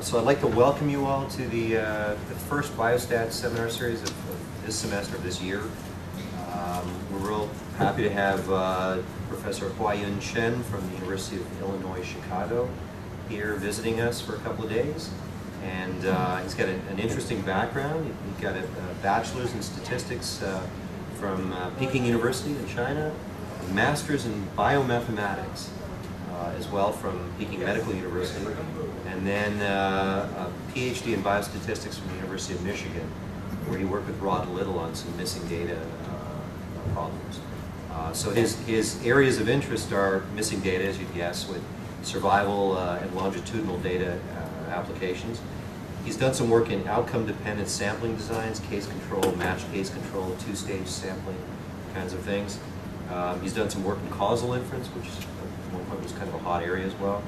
So I'd like to welcome you all to the first Biostats seminar series of this semester, of this year. We're real happy to have Professor Huayun Chen from the University of Illinois, Chicago here visiting us for a couple of days. And he's got an interesting background. He's got a bachelor's in statistics from Peking University in China, a master's in biomathematics as well from Peking Medical University, and then a PhD in biostatistics from the University of Michigan, where he worked with Rod Little on some missing data problems. So his areas of interest are missing data, as you'd guess, with survival and longitudinal data applications. He's done some work in outcome-dependent sampling designs, case control, matched case control, two-stage sampling kinds of things. He's done some work in causal inference, which at one point was kind of a hot area as well.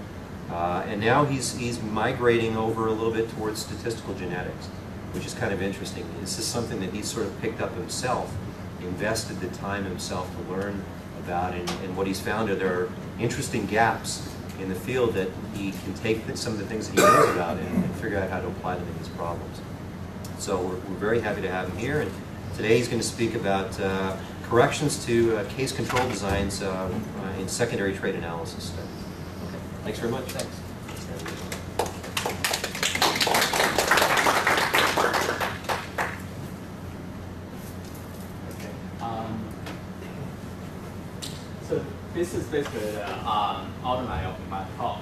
And now he's migrating over a little bit towards statistical genetics, which is kind of interesting. This is something that he's sort of picked up himself, invested the time himself to learn about, and what he's found are there are interesting gaps in the field that he can take some of the things that he knows about and figure out how to apply them in these problems. So we're very happy to have him here, and today he's going to speak about corrections to case control designs in secondary trait analysis studies. Okay. Thanks very much. Thanks. So this is basically the outline of my talk.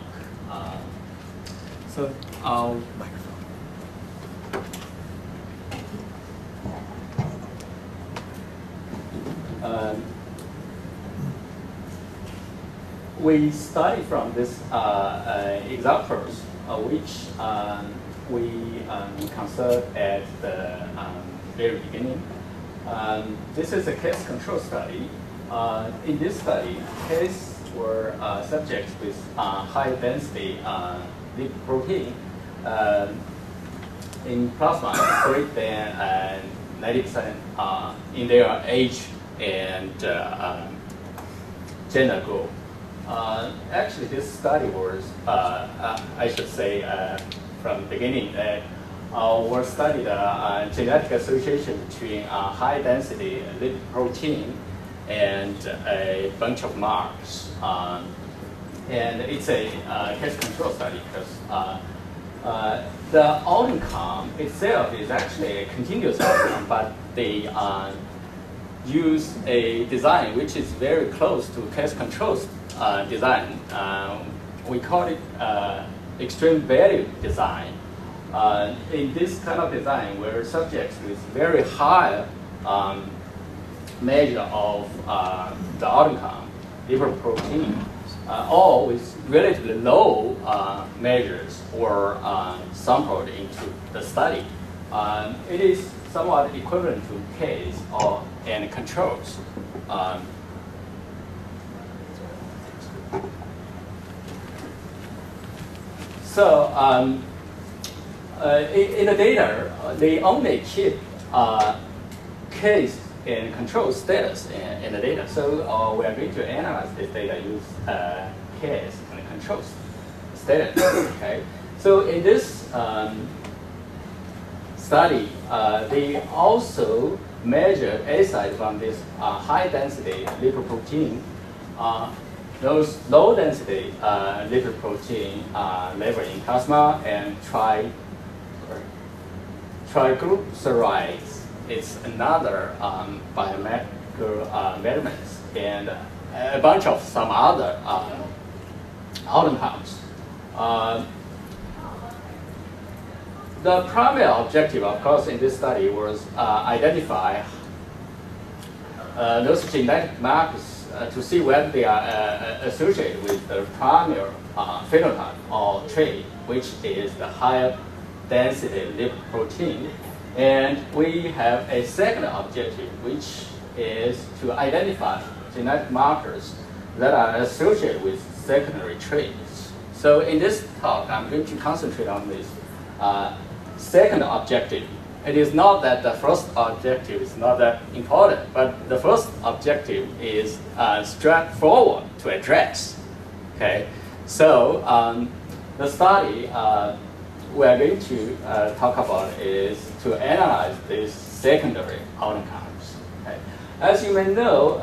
We study from this examples which we considered at the very beginning. This is a case control study. In this study, cases were subjects with high density lipoprotein in plasma greater than 90% in their age and gender group. Actually, this study was, I should say, from the beginning, was studied genetic association between high density lipoprotein and a bunch of marks. And it's a case control study because the outcome itself is actually a continuous outcome, but they use a design which is very close to case control design. We call it extreme value design. In this kind of design, where subjects with very high measure of the outcome, lipoprotein, or with relatively low measures were sampled into the study. It is somewhat equivalent to case and controls. In the data, they only keep case and control status in the data. So we are going to analyze this data use case and control status. Okay. So in this study, they also measured aside from this high density lipoprotein, those low density lipoprotein level in plasma and triglycerides. It's another biometrical measurements and a bunch of some other outcomes. The primary objective, of course, in this study was identify those genetic markers to see whether they are associated with the primary phenotype or trait, which is the higher density lipoprotein. And we have a second objective, which is to identify genetic markers that are associated with secondary traits. So in this talk, I'm going to concentrate on this second objective. It is not that the first objective is not that important, but the first objective is straightforward to address. Okay, so the study we are going to talk about is to analyze these secondary outcomes. Okay. As you may know,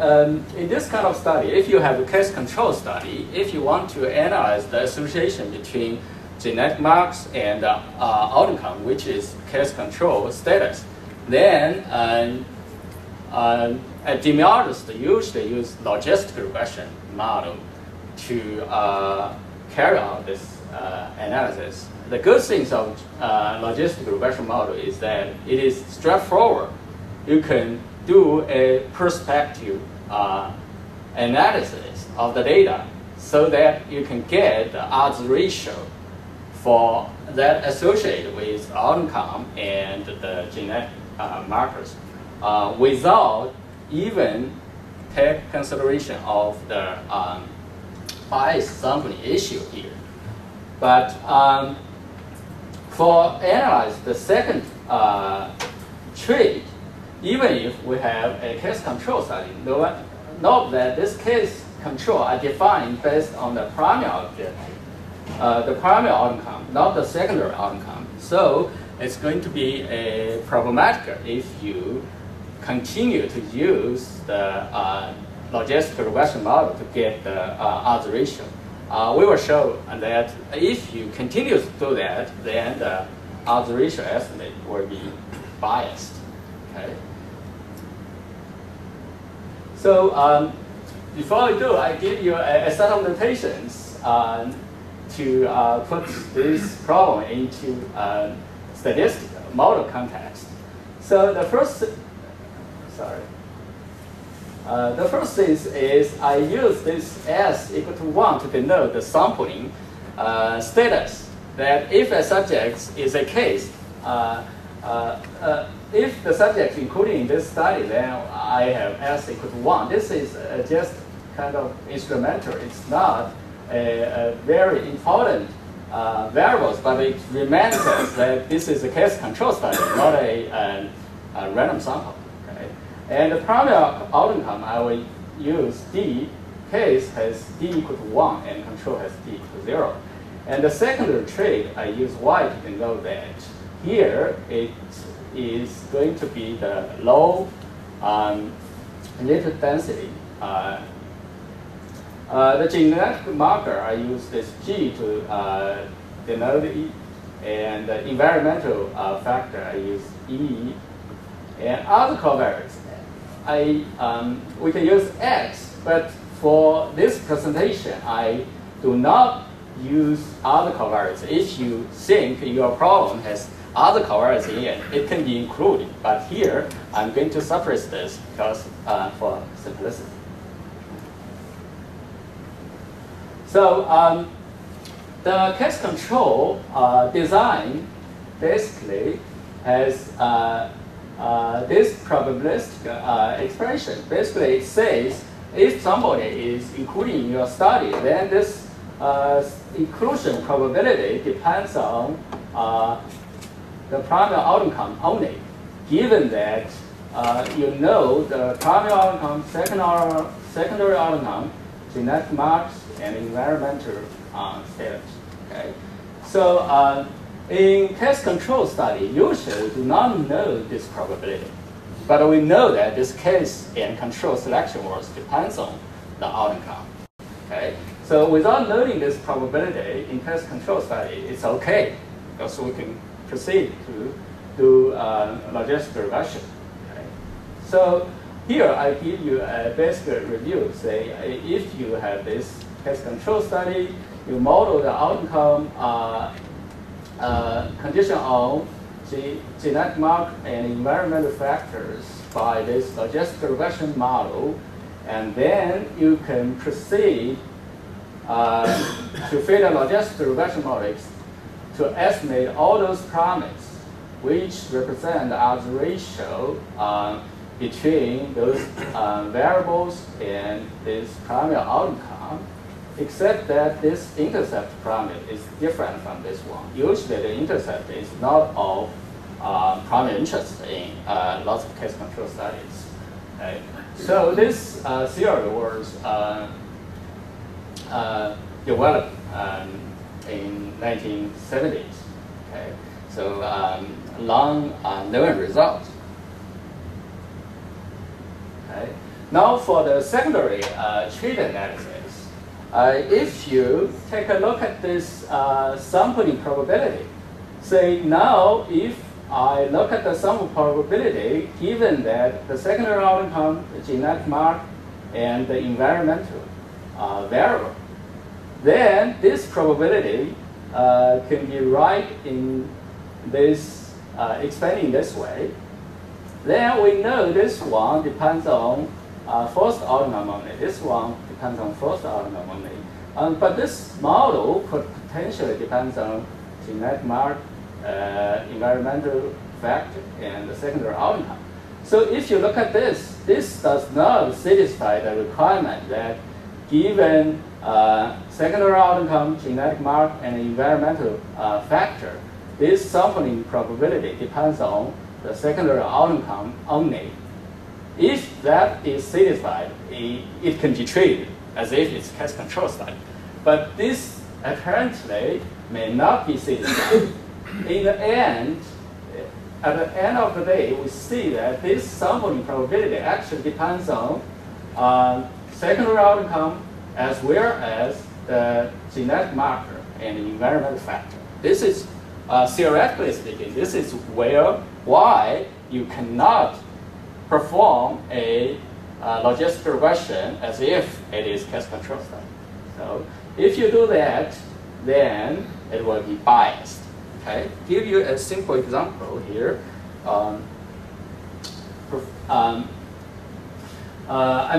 in this kind of study, if you have a case control study, if you want to analyze the association between genetic marks and outcome, which is case control status, then epidemiologists usually use logistic regression model to carry out this analysis. The good things of logistic regression model is that it is straightforward. You can do a prospective analysis of the data so that you can get the odds ratio for that associated with outcome and the genetic markers without even take consideration of the bias sampling issue here. But for analyze the second trait, even if we have a case control study, note that this case control are defined based on the primary objective, the primary outcome, not the secondary outcome. So it's going to be problematic if you continue to use the logistic regression model to get the odds ratio. We will show that if you continue to do that, then the odds ratio estimate will be biased. Okay. So before I do, I give you a set of notations to put this problem into statistical model context. So the first, the first thing is I use this S equal to 1 to denote the sampling status. That if a subject is a case, if the subject included in this study, then I have S equal to 1. This is just kind of instrumental. It's not a very important variables, but it reminds us that this is a case control study, not a random sample. Okay? And the primary outcome, I will use D. Case has D equal to 1 and control has D equal to 0. And the secondary trait, I use Y to denote that. Here, it is going to be the low relative density. The genetic marker, I use this G to denote E. And the environmental factor, I use E. And other covariates, we can use X, but for this presentation, I do not use other covariates. If you think your problem has other covariates in it, it can be included. But here, I'm going to suppress this because for simplicity. So the case control design basically has this probabilistic expression. Basically, it says if somebody is included in your study, then this inclusion probability depends on the primary outcome only, given that you know the primary outcome, secondary outcome, genetic marks, and environmental status. Okay, so in case control study, usually we do not know this probability, but we know that this case and control selection rules depends on the outcome. Okay, so without knowing this probability in case control study, it's okay because we can proceed to do logistic regression. Okay, so here I give you a basic review. Say if you have this case control study, you model the outcome condition on genetic mark and environmental factors by this logistic regression model, and then you can proceed to fit a logistic regression model to estimate all those parameters which represent the odds ratio between those variables and this primary outcome, except that this intercept parameter is different from this one. Usually the intercept is not of primary interest in lots of case control studies. Okay? So this theory was developed in 1970s. Okay, so long known results. Okay. Now for the secondary trait analysis, if you take a look at this sampling probability, say now if I look at the sample probability, given that the secondary outcome, the genetic mark, and the environmental variable, then this probability can be right in this, expanding this way. Then we know this one depends on first outcome only. This one depends on first outcome only. But this model could potentially depend on genetic mark, environmental factor, and the secondary outcome. So if you look at this, this does not satisfy the requirement that given secondary outcome, genetic mark, and environmental factor, this sampling probability depends on the secondary outcome only. If that is satisfied, it can be treated as if it's case control study. But this apparently may not be satisfied. In the end, at the end of the day, we see that this sampling probability actually depends on secondary outcome as well as the genetic marker and the environmental factor. This is, theoretically speaking, this is why you cannot perform a logistic regression as if it is case control study. So if you do that, then it will be biased. Okay, give you a simple example here. I'm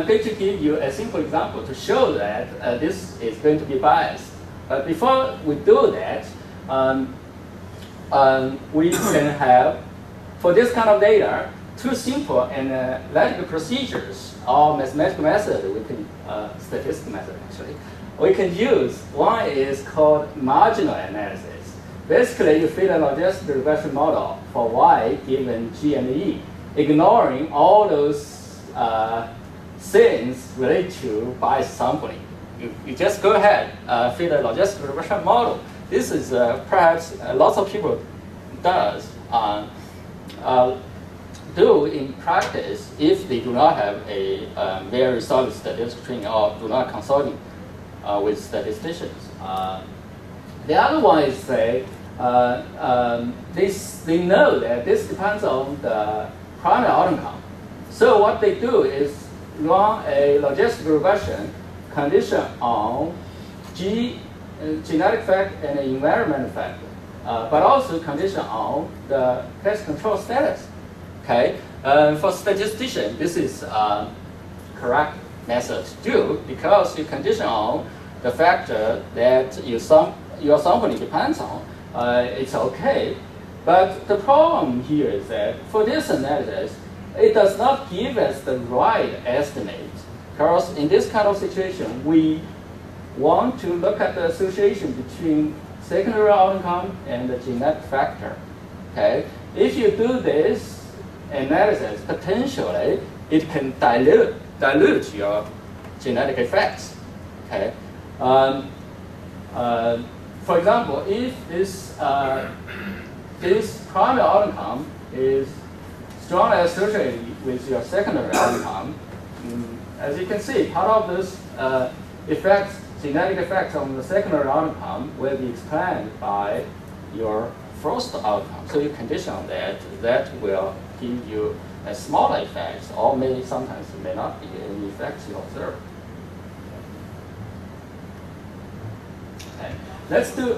going to give you a simple example to show that this is going to be biased. But before we do that, we can have, for this kind of data, two simple analytical procedures or mathematical method. We can statistical method actually. We can use. One is called marginal analysis. Basically, you fit a logistic regression model for y given g and e, ignoring all those things related to bias sampling. You just go ahead, fit a logistic regression model. This is perhaps lots of people do in practice if they do not have a very solid statistical training or do not consult with statisticians. The other one is say they know that this depends on the primary outcome. So what they do is run a logistic regression condition on genetic factor and environmental factor, but also condition on the case control status. Okay, for statistician, this is correct method to do because you condition on the factor that your sampling depends on. It's okay, but the problem here is that for this analysis, it does not give us the right estimate. Because in this kind of situation, we want to look at the association between secondary outcome and the genetic factor. Okay, if you do this analysis, potentially it can dilute your genetic effects. Okay, for example, if this primary outcome is strongly associated with your secondary outcome, as you can see, part of this effects, genetic effects on the secondary outcome will be explained by your first outcome. So you condition on that, that will give you a smaller effects, or sometimes it may not be any effects you observe. Okay. Let's do,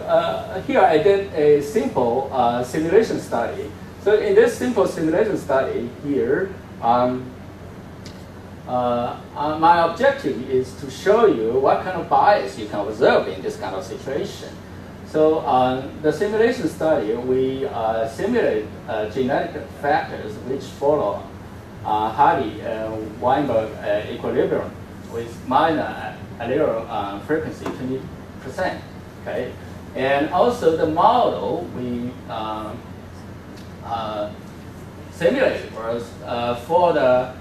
here I did a simple simulation study. So in this simple simulation study here, my objective is to show you what kind of bias you can observe in this kind of situation. So the simulation study, we simulate genetic factors which follow Hardy-Weinberg equilibrium with minor allele frequency 20%. Okay, and also the model we simulated was for the